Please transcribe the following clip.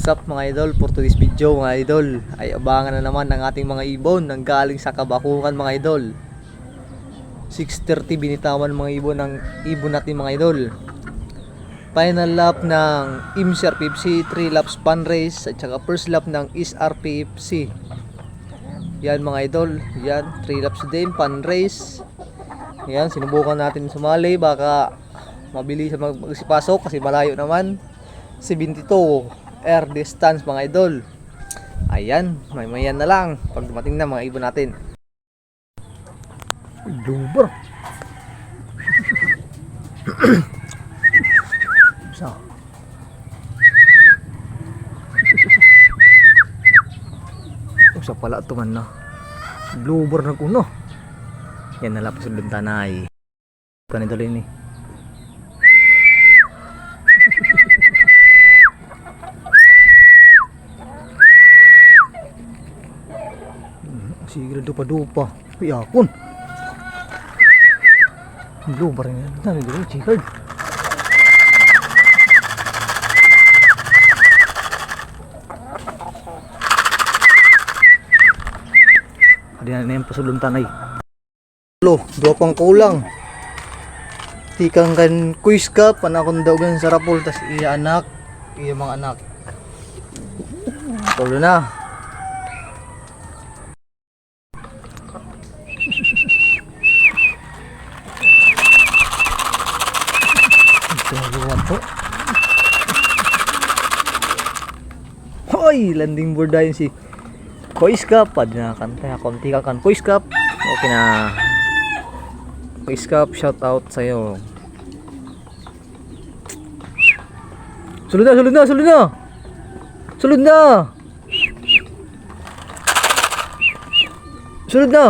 Cup mga idol, for today's video mga idol ay abangan na naman ng ating mga ibon nang galing sa Kabakukan mga idol. 6:30 binitawan mga ibon natin mga idol. Final lap ng IMSRPFC, 3 laps pan race at saka first lap ng SRPFC. Yan mga idol, yan 3 laps din pan race. Yan, sinubukan natin sumali, baka mabilis magsipasok kasi malayo naman. 72 air distance mga idol. Ayan, may-mayan na lang pag dumating na mga ibon natin. Lubar. Sa. Usa pala tuman na. Lubar na kuno. Yan na lapos sa tanay. Kanito rin eh. Sige dupa-dupa. Piyakon. Lubar na. Tani dito, chikard. Adi na yung pasulong tanay. Lo, dua pang kulang. Tikang kan quiz ka, panakon daw gan sa rapol, tas iya anak, iya mga anak. Tulo na. Hoy, landing board dahil si Quiz Cup. Pwede na kanta, konti ka kan Quiz Cup. Okay na. Quiz Cup, shout out sa'yo. Sulod na, sulod na, sulod na. Sulod na. Sulod na.